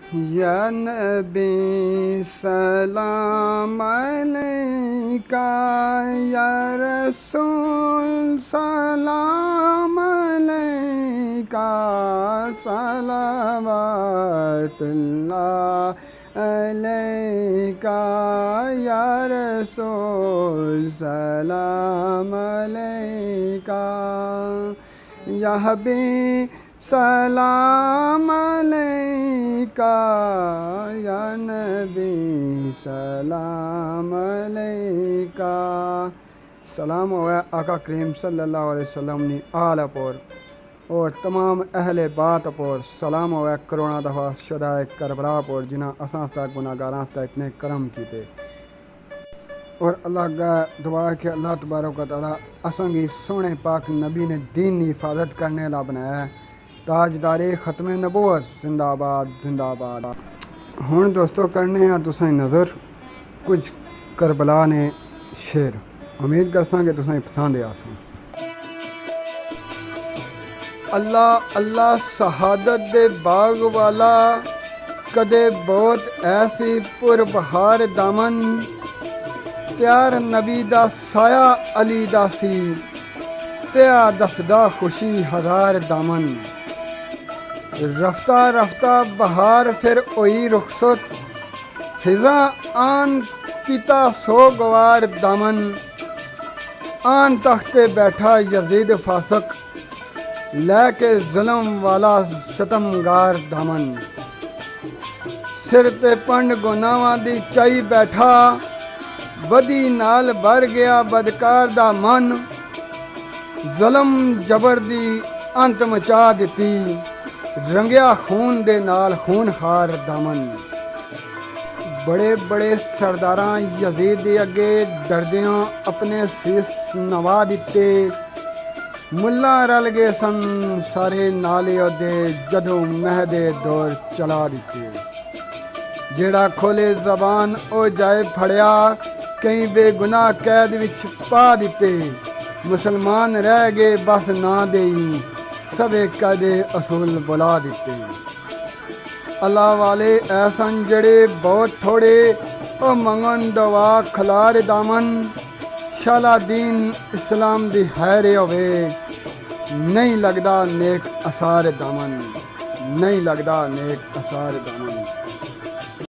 या नबी सलाम अलैका, या रसूल सलाम अलैका, सलावतुल्लाह अलैका, या रसूल सलाम अलैका, या हबीब सलाम अलैका, या नबी सलाम अलैका। सलाम हो आका करीम सल्लल्लाहु अलैहि वसल्लम नी आल पर और तमाम अहले बात पर सलाम हो करोना दफ़ा शुदाए करबला पर जिन्हें असां तक गुनाहगारां तक इतने करम किए और अल्लाह का दुआ है कि अल्लाह तबारक व तआला असां की सोने पाक नबी ने दीन की हिफाजत करने ला बनाया। ताजदारे ख़त्म नबूवत जिंदाबाद जिंदाबाद। हुण दोस्तों करने हैं तुसें नज़र कुछ करबला ने शेर, उम्मीद करसां कि तुसें पसंद आसन। अल्लाह अल्लाह शहादत दे बाग वाला, कदे बहुत ऐसी पुरबहार दामन, प्यार नबी दा साया अली दा सी, पिया दसदा खुशी हज़ार दामन। रफ्ता रफ्ता बहार फिर होई रुखसत, हिज़ा आन किता सो गवार दामन। आन तख्ते बैठा यजीद फासक, लैके जुल्म वाला सितमगार दामन। सिर ते पंड गुनाहां दी चाई बैठा, बदी नाल भर गया बदकार दा मन। जुल्म जबर दी अंत मचा दिती, रंगिया खून दे नाल खून खार दामन। बड़े बड़े सरदारां यजीद दे अगे डरदियां अपने शीस नवा दिते। मुल्ला रल गए सन सारे नाले ओदे, जदों महदे दौर चला दिते। जेड़ा खोले जबान ओ जाए फड़िया, कई बेगुनाह कैद विच पा दिते। मुसलमान रह गए बस ना देई, सबे कदे असूल बुला दिते। अल्लाह वाले ऐसन जड़े बहुत थोड़े, ओ मंगन दवा खलार दामन। शाला दीन इस्लाम दी हैरे होवे, नहीं लगदा नेक असार दामन, नहीं लगदा नेक असार दामन।